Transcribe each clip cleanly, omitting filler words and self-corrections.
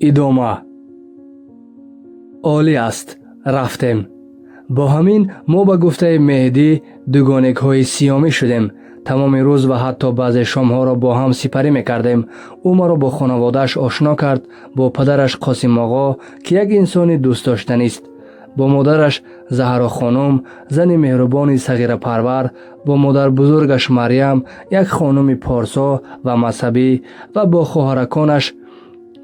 ادامه. عالی است. رفتیم. با همین ما به گفته مهدی دوگانک های سیامی شدیم. تمام روز و حتی بعض شام ها را با هم سپری میکردیم. او ما را با خانواده‌اش آشنا کرد، با پدرش قاسم آقا که یک انسان دوست داشتنی است، با مادرش زهرا خانم، زن مهربانی صغیر پرور، با مادر بزرگش مریم، یک خانم پارسا و مذهبی، و با خواهرکانش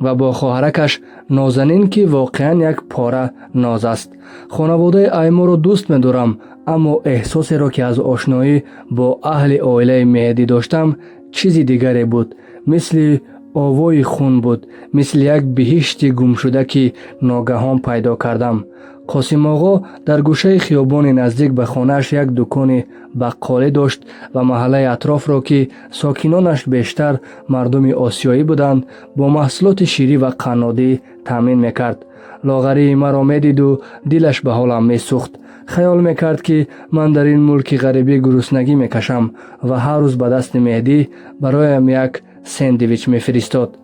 و با خواهرکش نازنین که واقعا یک پاره ناز است. خانواده ایما را دوست می‌دارم، اما احساسی را که از آشنایی با اهل عائله مهدی داشتم چیزی دیگری بود. مثل آوای خون بود، مثل یک بهشت گم شده که ناگهان پیدا کردم. قاسم آقا در گوشه خیابان نزدیک به خانه‌اش یک دکان بقالی داشت و محله اطراف را که ساکنانش بیشتر مردم آسیایی بودند با محصولات شیری و قنادی تامین میکرد. لاغری مرا میدید و دلش به حالم میسوخت. خیال میکرد که من در این ملک غریبی گرسنگی میکشم و هر روز به دست مهدی برایم یک ساندویچ میفرستاد.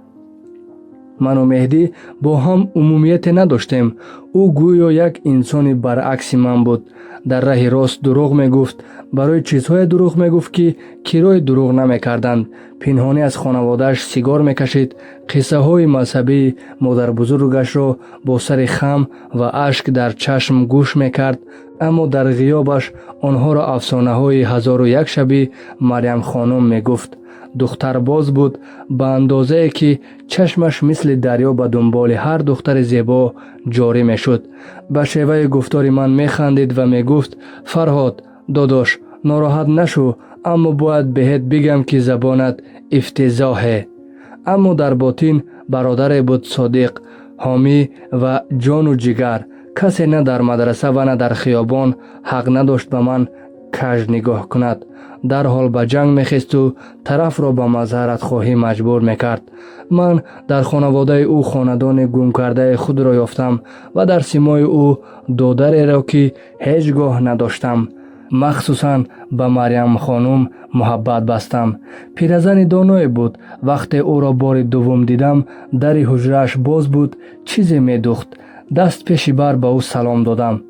من و مهدی با هم عمومیت نداشتیم. او گویا یک انسان برعکس من بود. در راه راست دروغ میگفت، برای چیزهای دروغ میگفت که کرای دروغ نمیکردند. پنهانی از خانواده‌اش سیگار میکشید. قصه های مذهبی مادر بزرگش را با سر خم و اشک در چشم گوش میکرد، اما در غیابش آنها را افسانه های 1001 شبی مریم خانم میگفت. دختر باز بود، به اندازه که چشمش مثل دریا به دنبال هر دختر زیبا جاری می شد. به شیوه گفتار من می خندید و می گفت فرهاد داداش ناراحت نشو، اما باید بهت بگم که زبانت افتضاحه. اما در باطن برادر بود صادق، حامی و جان و جگر. کسی نه در مدرسه و نه در خیابان حق نداشت به من کج نگاه کند. در حال به جنگ میخست و طرف را به مظهرت خواهی مجبور میکرد. من در خانواده او خاندان گم کرده خود را یافتم و در سیمای او دادری را که هیچگاه نداشتم. مخصوصاً به مریم خانم محبت بستم. پیرزن دانایی بود. وقتی او را بار دوم دیدم در حجره‌اش باز بود، چیزی میدوخت. دست پیش بر به او سلام دادم.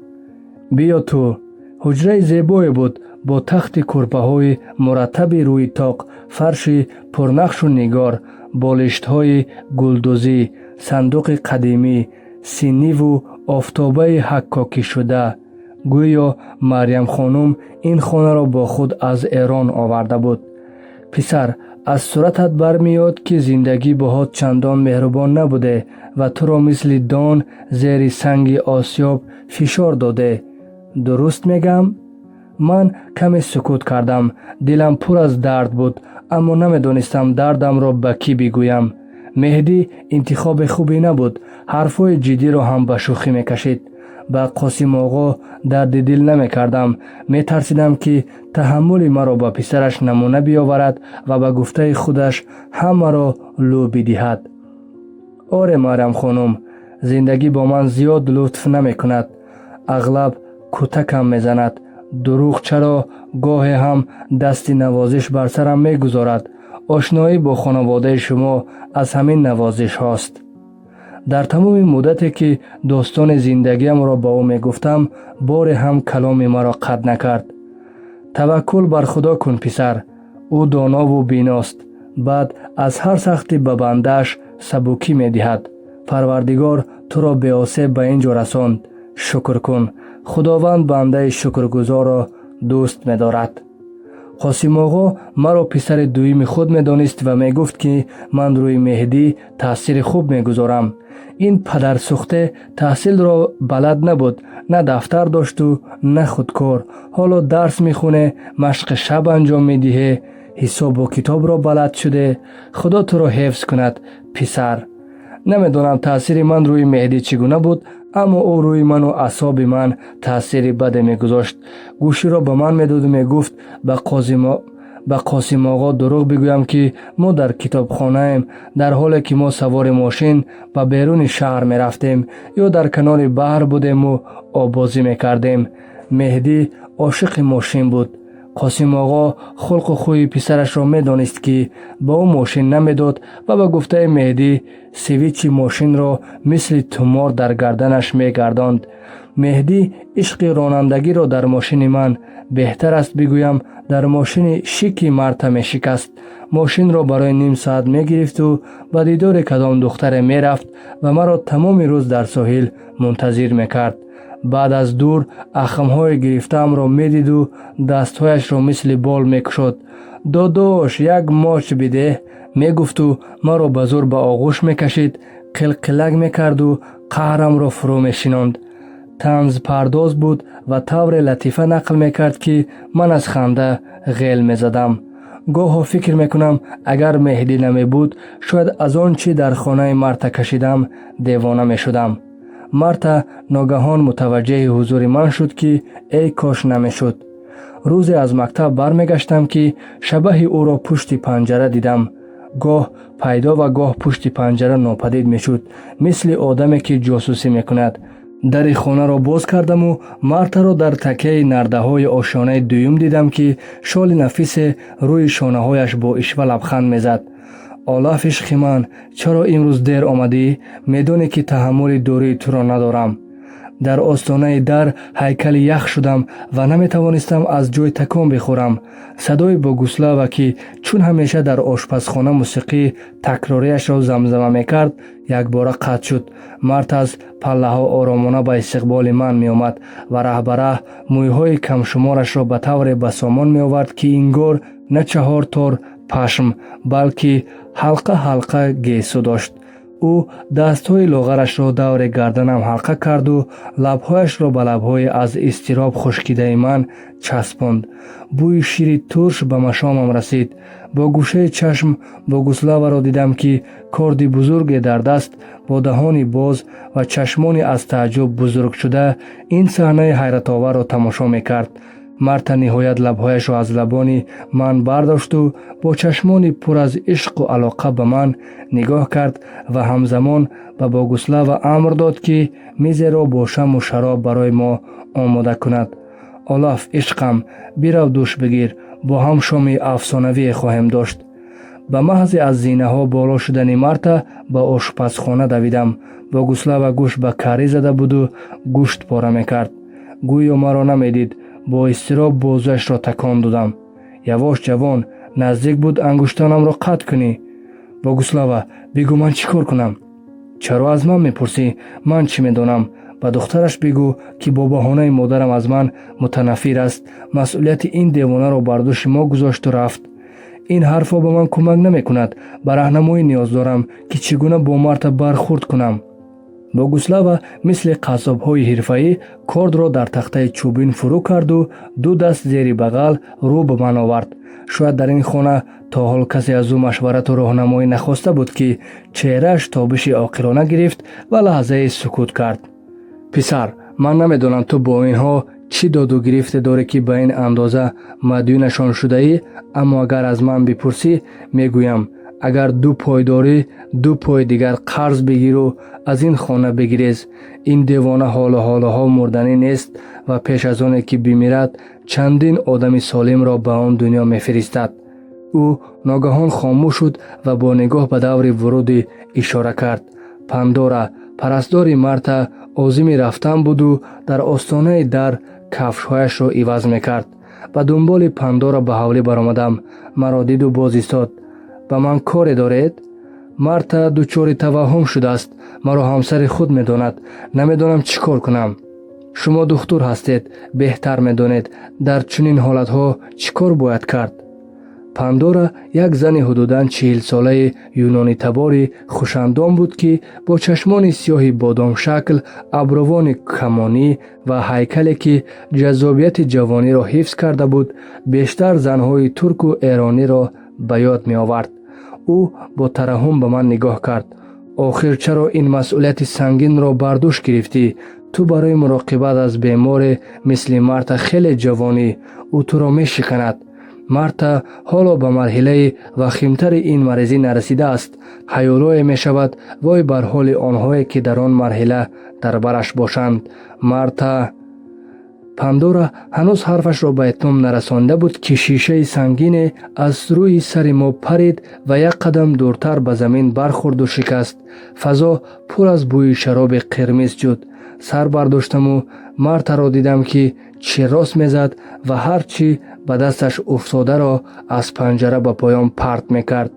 بیا تو. حجره زیبایی بود با تخت کرپه های مرتب روی تاق، فرش پرنقش و نگار، بالشت های گلدوزی، صندوق قدیمی، سینی و آفتابه حکاکی شده. گویا مریم خانم این خانه را با خود از ایران آورده بود. پسر، از صورتت برمیاد که زندگی باهات چندان مهربان نبوده و تو را مثل دان زیر سنگ آسیاب فشار داده. درست میگم؟ من کمی سکوت کردم. دلم پر از درد بود، اما نمیدانستم دردم را به کی بگویم. مهدی انتخاب خوبی نبود. حرفای جدی را هم به شوخی میکشید. به قاسم آقا درد دل نمی کردم. می ترسیدم که تحمل مرا به پسرش نمونه بیاورد و به گفته خودش همه را لو بدهد. آره مریم خانم، زندگی با من زیاد لطف نمی کند. اغلب کتکم می زند. دروغ چرا گاهی هم دست نوازش بر سرم می گذارد. آشنایی با خانواده شما از همین نوازش هاست. در تمام مدتی که داستان زندگیم را با او می گفتم بار هم کلام مرا قطع نکرد. توکل بر خدا کن پسر، او دانا و بیناست. بعد از هر سختی به بنده‌اش سبکی می دهد. پروردگار تو را به آسیب به اینجا رساند. شکر کن. خداوند بنده شکرگزار را دوست می دارد. قاسم آقا مرا پسر دویم خود می دانست و می گفت که من روی مهدی تأثیر خوب می گذارم. این پدر سوخته تحصیل را بلد نبود، نه دفتر داشت و نه خودکار. حالا درس می خونه، مشق شب انجام می دهه، حساب و کتاب را بلد شده. خدا تو را حفظ کند پسر. نمیدونم تأثیر من روی مهدی چگونه بود، اما او روی من و اعصاب من تأثیر بد میگذاشت. گوشی را به من میداد و میگفت به قاسم آقا دروغ بگویم که ما در کتابخانه ایم، در حالی که ما سوار ماشین به بیرون شهر می رفتیم یا در کنار بحر بودیم و آبازی می کردیم. مهدی عاشق ماشین بود. қосим оғо хулқу хӯи писарашро медонист ки ба ӯ мошин намедод ва ба гуфтаи Меҳдӣ свичи мошинро мисли тумор дар гарданаш мегардонд. Меҳдӣ ишқи ронандагиро дар мошини ман, беҳтар аст бигӯям дар мошини шики Марта мешикаст. мошинро барои ним соат мегирифту ба дидори кадом духтаре мерафт ва маро тамоми рӯз дар соҳил мунтазир мекард. баъд аз дур ахмҳои гирифтаамро медиду дастҳояшро мисли бол мекушод. додош, як моч бидеҳ, мегуфту маро ба зур ба оғӯш мекашид, қилқилак мекарду қаҳрамро фурӯ мешинонд. танзпардоз буд ва тавре латифа нақл мекард ки ман аз ханда ғел мезадам. гоҳо фикр мекунам, агар Меҳдӣ намебуд, шояд аз он чи дар хонаи Марта кашидам, девона мешудам. Марта ногаҳон мутаваҷҷеҳи ҳузури ман шуд ки эй кош намешуд. рӯзе аз мактаб бармегаштам ки шабаҳи ӯро пушти панҷара дидам. гоҳ пайдо ва гоҳ пушти панҷара нопадид мешуд, мисли одаме ки ҷосусӣ мекунад. дари хонаро боз кардаму Мартаро дар такяи нардаҳои ошёнаи дуюм дидам ки шоли нафисе рӯи шонаҳояш бо ишва лабханд мезад. олаф ишқи ман, чаро имрӯз дер омадӣ? Медонӣ ки таҳаммули дурии туро надорам. дар остонаи дар ҳайкали ях шудам ва наметавонистам аз ҷой такон бихӯрам. садои Богуслава, ки чун ҳамеша дар ошпазхона мусиқии такрорияшро замзама мекард, якбора қатъ шуд. Март аз паллаҳо оромона ба истиқболи ман меомад ва раҳбараҳ мӯйҳои камшуморашро ба тавре басомон меовард, ки ингор на 4 тор пашм, балки ҳалқа ҳалқа гесу дошт. ӯ дастҳои лоғарашро давре гарданам ҳалқа карду лабҳояшро ба лабҳои аз изтироб хушкидаи ман часпонд. бӯи шири турш ба машомам расид. бо гӯшаи чашм Богуславаро дидам, ки корди бузурге дар даст, бо даҳони боз ва чашмони аз тааҷҷуб бузургшуда ин саҳнаи ҳайратоварро тамошо мекард. Марта ниҳоят лабҳояшро аз лабони ман бардошту бо чашмони пур аз ишқу алоқа ба ман нигоҳ кард ва ҳамзамон ба Богуслава амр дод, ки мизеро бо шаму шароб барои мо омода кунад. олаф, ишқам, бирав душ бигир, бо ҳам шоми афсонавие хоҳем дошт. ба маҳзи аз зинаҳо боло шудани Марта ба ошпазхона давидам. Богуслава гӯш ба карӣ зада буду гӯшт пора мекард. гӯё маро намедид. бо изтироб бозуяшро такон додам. явош ҷавон, наздик буд ангуштонамро қатъ кунӣ. Богуслава, бигӯ ман чӣ кор кунам? чаро аз ман мепурсӣ? ман чӣ медонам? ба духтараш бигӯ, ки бо баҳонаи модарам аз ман мутанаффир аст, масъулияти ин девонаро бар дӯши мо гузошту рафт. ин ҳарфҳо ба ман кӯмак намекунад. ба раҳнамоӣ ниёз дорам, ки чӣ гуна бо Марта бархурд кунам. Богуслава мисли қассобҳои ҳирфаӣ кордро дар тахтаи чӯбин фурӯ карду ду даст зери бағал рӯ ба ман овард. шояд дар ин хона то ҳол касе аз ӯ машварату роҳнамоӣ нахоста буд, ки чеҳрааш табиши оқилона гирифт ва лаҳзае сукут кард. писар, ман намедонам ту бо инҳо чӣ доду гирифте дорӣ, ки ба ин андоза мадюнашон шудаӣ, аммо агар аз ман бипурсӣ, мегӯям, агар ду пой дорӣ, ду пой дигар қарз бигиру аз ин хона бигирез. ин девона ҳолоҳо мурданӣ нест ва пеш аз оне ки бимирад, чандин одами солимро ба он дунё мефиристад. ӯ ногаҳон хомӯш шуд ва бо нигоҳ ба даври вуруди ишора кард. Пандора, парастдори Марта, озими рафтан буду дар остонаи дар кафшҳояшро иваз мекард. ба дунболи Пандора ба ҳавлӣ баромадам. маро диду боз истод. ба ман коре доред? Марта дучори таваҳҳум шудааст. маро ҳамсари худ медонад. намедонам чӣ кор кунам. шумо духтур ҳастед, беҳтар медонед дар чунин ҳолатҳо чӣ кор бояд кард. Пандора як зани ҳудудан 40-солаи юнонитабори хушандон буд, ки бо чашмони сиёҳи бодомшакл, абрувони камонӣ ва ҳайкале, ки ҷаззобияти ҷавониро ҳифз карда буд, бештар занҳои турку эрониро ба ёд меовард. ӯ бо тараҳҳум ба ман нигоҳ кард. охир чаро ин масъулияти сангинро бар дӯш гирифтӣ? ту барои муроқибат аз беморе мисли Марта хеле ҷавонӣ. ӯ туро мешиканад. Марта ҳоло ба марҳилаи вахимтари ин марезӣ нарасидааст. ҳаёлое мешавад вой бар ҳоли онҳое, ки дар он марҳила дар бараш бошанд. Марта пандора ҳанӯз ҳарфашро ба итмом нарасонда буд ки шишаи сангине аз рӯи сари мо парид ва як қадам дуртар ба замин бархӯрду шикаст. фазо пур аз бӯи шароби қирмиз ҷуд. сар бардоштаму мартаро дидам ки чӣ рост мезад ва ҳар чӣ ба дасташ уфтодаро аз панҷара ба поён парт мекард.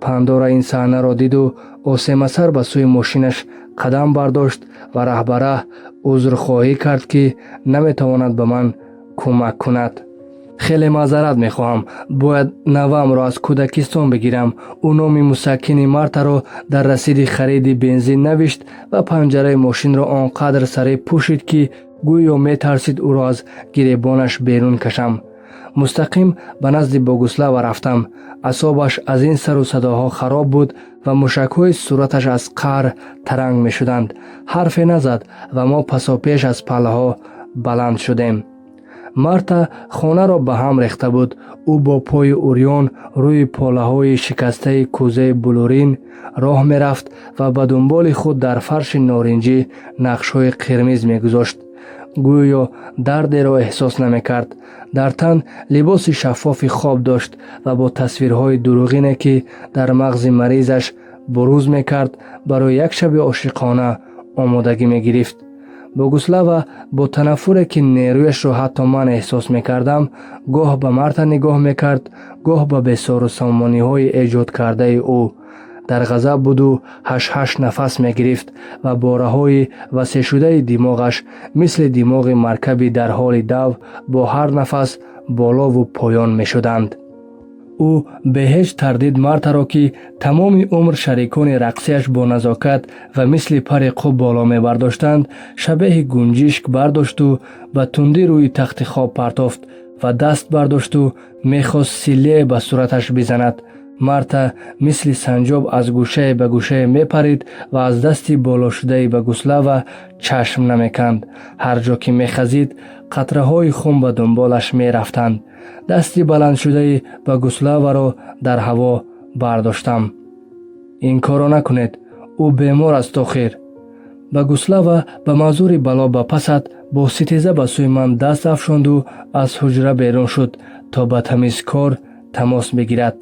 пандора ин саҳнаро диду осемасар ба сӯи мошинаш қадам бардошт ва раҳбараҳ узрхоҳӣ кард ки наметавонад ба ман кӯмак кунад. хеле маъзарат мехоҳам, бояд навамро аз кӯдакистон бигирам. ӯ номи мусаккини мартаро дар расиди хариди бензин навишт ва панҷараи мошинро он қадр сарӣ пӯшид ки гӯё метарсид ӯро аз гиребонаш берун кашам. мустақим ба назди Богуслава рафтам. аъсобаш аз ин сару садоҳо хароб буд ва мушакҳои сураташ аз қаҳр таранг мешуданд. ҳарфе назад ва мо пасопеш аз паллаҳо баланд шудем. марта хонаро ба ҳам рехта буд. ӯ бо пои урён рӯи полаҳои шикастаи кӯзаи блурин роҳ мерафт ва ба дунболи худ дар фарши норанҷӣ нақшҳои қирмиз мегузошт. гӯё дардеро эҳсос намекард. дар тан либоси шаффофи хоб дошт ва бо тасвирҳои дурӯғине ки дар мағзи маризаш бурӯз мекард барои як шаби ошиқона омодагӣ мегирифт. Богуслава бо танаффуре ки нерӯяшро ҳатто ман эҳсос мекардам, гоҳ ба Марта нигоҳ мекард, гоҳ ба бесору самониҳои эҷодкардаи ӯ. дар ғазаб буду ҳаш-ҳаш нафас мегирифт ва бораҳои васеъшудаи димоғаш мисли димоғи маркаби дар ҳоли дав бо ҳар нафас болову поён мешуданд. ӯ бе ҳеҷ тардид Мартаро, ки тамоми умр шарикони рақсияш бо назокат ва мисли пари қуб боло мебардоштанд, шабеҳи гунҷишк бардошту ба тундӣ рӯи тахти хоб партофт ва даст бардошту мехост силлие ба сураташ бизанад. Марта мисли санҷоб аз гӯшае ба гӯшае мепарид ва аз дасти болошудаи Богуслава чашм намеканд. ҳар ҷо ки мехазид, қатраҳои хун ба дунболаш мерафтанд. дасти баландшудаи Богуславаро дар ҳаво бардоштам. ин коро накунед, ӯ бемор аст охир. Богуслава ба мазури бало ба пасад бо ситеза ба сӯи ман даст афшонду аз ҳуҷра берун шуд, то ба тамизкор тамос бигирад.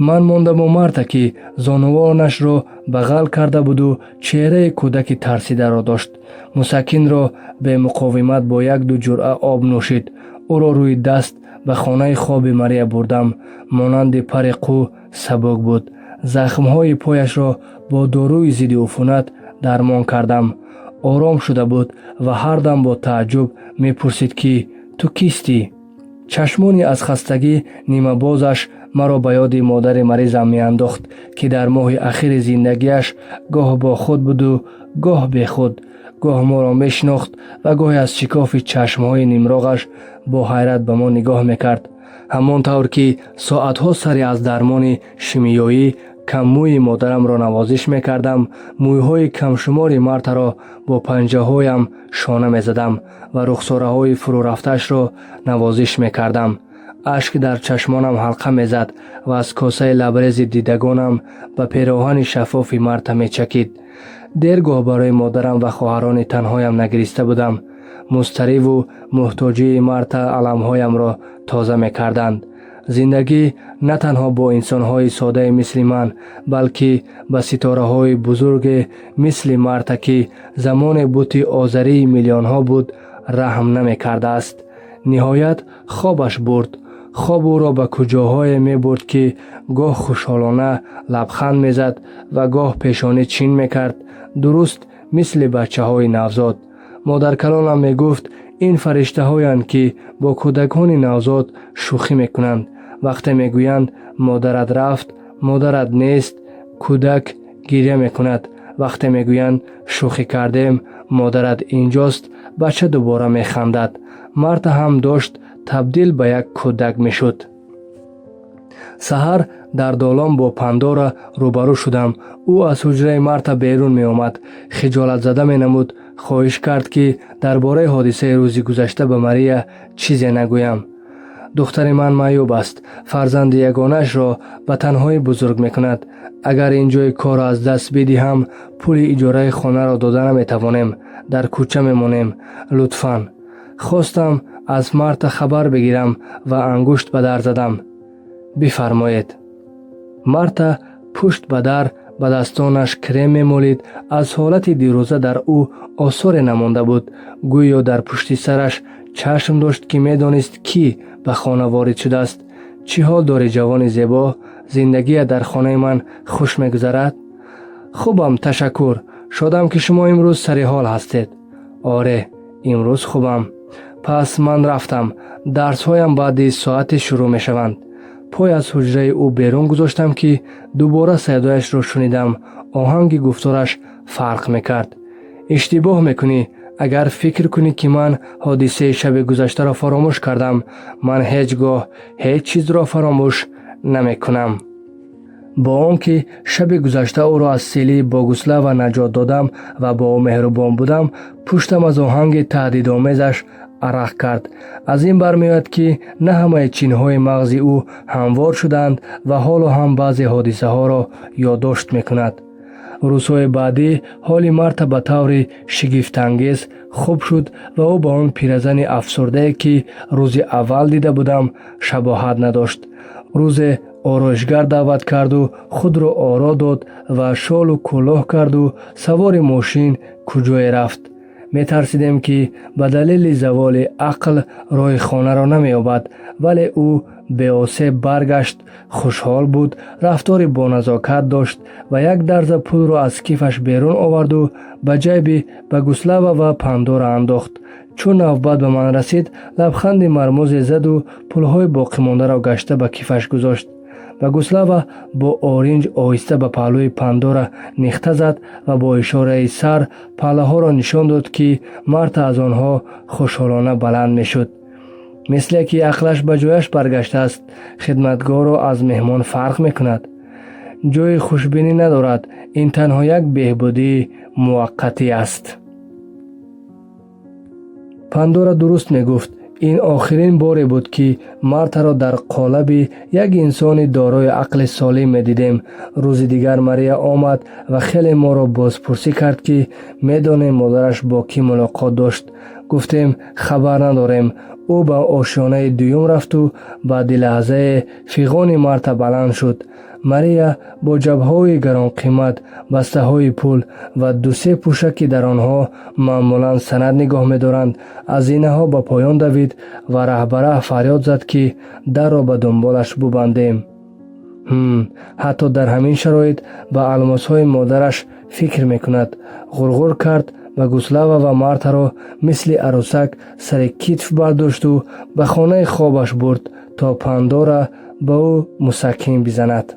ман мондам бо Марта, ки зонувонашро бағал карда буду чеҳраи кӯдаки тарсидаро дошт. мусаккинро бе муқовимат бо як-ду ҷуръа об нӯшид. ӯро рӯи даст ба хонаи хоби Мария бурдам. монанди пари қӯ сабук буд. захмҳои пояшро бо дорӯи зидди уфунат дармон кардам. ором шуда буд ва ҳардам бо тааҷҷуб мепурсид ки ту кистӣ? чашмони аз хастагӣ нимабозаш маро ба ёди модари маризам меандохт, ки дар моҳи ахири зиндагиаш гоҳ бо худ буду, гоҳ бехуд. гоҳ моро мешинохт ва гоҳе аз шикофи чашмҳои нимроғаш бо ҳайрат ба мо нигоҳ мекард. ҳамон тавр ки соатҳо сари аз дармони шимиёӣ каммӯи модарамро навозиш мекардам, мӯйҳои камшумори Мартаро бо панҷаҳоям шона мезадам ва рухсораҳои фурӯрафтаашро навозиш мекардам. ашк дар чашмонам ҳалқа мезад ва аз косаи лабрези дидагонам ба пироҳани шаффофи Марта мечакид. дергоҳ барои модарам ва хоҳарони танҳоям нагириста будам. музтарибу муҳтоҷии Марта аламҳоямро тоза мекарданд. зиндагӣ на танҳо бо инсонҳои соддаи мисли ман, балки ба ситораҳои бузурге мисли Марта, ки замоне бути озарии миллионҳо буд, раҳм намекардааст. ниҳоят хобаш бурд. хоб ӯро ба куҷоҳое мебурд, ки гоҳ хушҳолона лабханд мезад ва гоҳ пешонӣ чин мекард, дуруст мисли бачаҳои навзод. модаркалонам мегуфт, ин фариштаҳоянд, ки бо кӯдакони навзод шӯхӣ мекунанд. вақте мегӯянд модарат рафт, модарат нест, кӯдак гирья мекунад. вақте мегӯянд шӯхӣ кардем, модарат инҷост, бача дубора механдад. Марта ҳам дошт табдил ба як кӯдак мешуд. саҳар дар долон бо Пандора рӯбарӯ шудам. ӯ аз ҳуҷраи Марта берун меомад. хиҷолатзада менамуд. хоҳиш кард, ки дар бораи ҳодисаи рӯзи гузашта ба Мария чизе нагӯям. духтари ман маъюб аст. фарзанди ягонаашро ба танҳоӣ бузург мекунад. агар ин ҷои корро аз даст бидиҳам, пули иҷораи хонаро дода наметавонем. дар кӯча мемонем. лутфан. хостам аз Марта хабар бигирам ва ангушт ба дар задам. бифармоед. Марта пушт ба дар ба дастонаш крем мемолид. аз ҳолати дирӯза дар ӯ осоре намонда буд. гӯё дар пушти сараш чашм дошт ки медонист кӣ ба хона ворид шудааст. чӣ ҳол дорӣ ҷавони зебо? зиндагият дар хонаи ман хуш мегузарад? хубам, ташаккур. шодам ки шумо имрӯз сари ҳол ҳастед. оре, имрӯз хубам. пас ман рафтам. дарсҳоям баъди соате шурӯъ мешаванд. пой аз ҳуҷраи ӯ берун гузоштам ки дубора садояшро шунидам. оҳанги гуфтораш фарқ мекард. иштибоҳ мекунӣ агар фикр кунӣ ки ман ҳодисаи шаби гузаштаро фаромӯш кардам. ман ҳеҷ гоҳ ҳеҷ чизро фаромӯш намекунам. бо он ки шаби гузашта ӯро аз силии Богуслава наҷот додам ва бо ӯ меҳрубон будам, пуштам аз оҳанги таҳдидомезаш арақ кард. аз ин бармеояд ки на ҳамаи чинҳои мағзи ӯ ҳамвор шудаанд ва ҳоло ҳам баъзе ҳодисаҳоро ёддошт мекунад. рӯзҳои баъдӣ ҳоли Марта ба таври шигифтангез хуб шуд ва ӯ ба он пиразани афсурдае ки рӯзи аввал дида будам шабоҳат надошт. рӯзе ороишгар даъват карду худро оро дод ва шолу кӯлоҳ карду савори мошин куҷое рафт. метарсидем ки ба далели заволи ақл роҳи хонаро намеёбад, вале ӯ беосеб баргашт. хушҳол буд, рафтори боназокат дошт ва як дарза пулро аз кифаш берун оварду ба ҷайби Богуслава ва Пандора андохт. чун навбат ба ман расид, лабханди мармӯзе заду пулҳои боқимондаро гашта ба кифаш гузошт. Богуслава бо оринҷ оҳиста ба паҳлӯи Пандора нихта зад ва бо ишораи сар паллаҳоро нишон дод, ки Марта аз онҳо хушҳолона баланд мешуд. мисле ки ақлаш ба ҷояш баргаштааст. хидматгоро аз меҳмон фарқ мекунад. ҷойи хушбинӣ надорад. ин танҳо як беҳбудии муваққатӣ аст. Пандора дуруст мегуфт. ин охирин боре буд ки Мартаро дар қолаби як инсони дорои ақли солим медидем. рӯзи дигар Мария омад ва хеле моро бозпурсӣ кард, ки медонем модараш бо кӣ мулоқот дошт. гуфтем хабар надорем. ӯ ба ошёнаи дуюм рафту баъди лаҳзае фиғони Марта баланд шуд. Мария бо ҷабҳои гаронқимат, бастаҳои пул ва дусе пӯша, ки дар онҳо маъмулан санад нигоҳ медоранд, аз зинаҳо ба поён давид ва раҳбараҳ фарёд зад, ки дарро ба дунболаш бубандем. ҳатто дар ҳамин шароит ба алмосҳои модараш фикр мекунад. ғурғур кард. Богуслава ва Мартаро мисли арӯсак сари китф бардошту ба хонаи хобаш бурд, то Пандора ба ӯ мусаккин бизанад.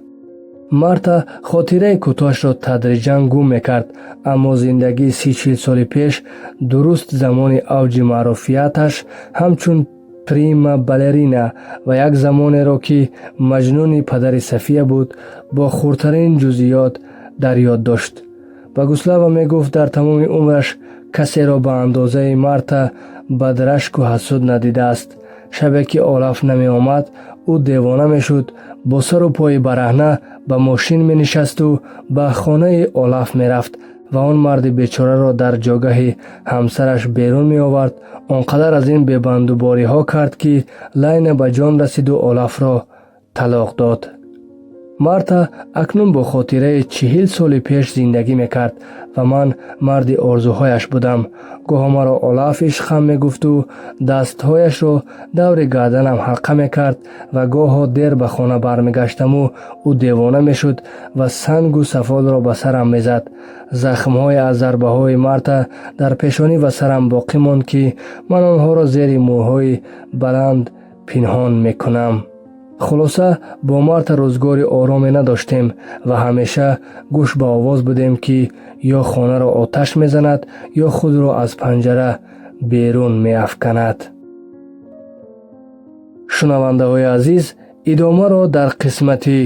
Марта хотираи кӯтоҳашро тадриҷан гум мекард, аммо зиндагии 30-40 соли пеш, дуруст замони авҷи маъруфияташ, ҳамчун прима балерина ва як замонеро ки маҷнуни падари София буд, бо хурдтарин ҷузъиёт дар ёд дошт. Богуслава мегуфт дар тамоми умраш касеро ба андозаи Марта бадрашку ҳасуд надидааст. шабе ки Олаф намеомад, ӯ девона мешуд, бо сару пои бараҳна ба мошин менишасту ба хонаи Олаф мерафт ва он марди бечораро дар ҷогаҳи ҳамсараш берун меовард. он қадар аз ин бебандубориҳо кард, ки Лайна ба ҷон расиду Олафро талоқ дод. Марта акнун бо хотираи 40 соли пеш зиндагӣ мекард ва ман марди орзуҳояш будам. гоҳо маро Олаф ишқам мегуфту дастҳояшро даври гарданам ҳалқа мекард ва гоҳо дер ба хона бармегаштаму ӯ девона мешуд ва сангу сафолро ба сарам мезад. захмҳои аз зарбаҳои Марта дар пешонӣ ва сарам боқӣ монд, ки ман онҳоро зери мӯйҳои баланд пинҳон мекунам. хулоса бо Марта рӯзгори ороме надоштем ва ҳамеша гӯш ба овоз будем, ки ё хонаро оташ мезанад, ё худро аз панҷара берун меафканад. шунавандаҳои азиз, идомаро дар қисмати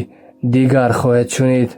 дигар хоҳед шунид.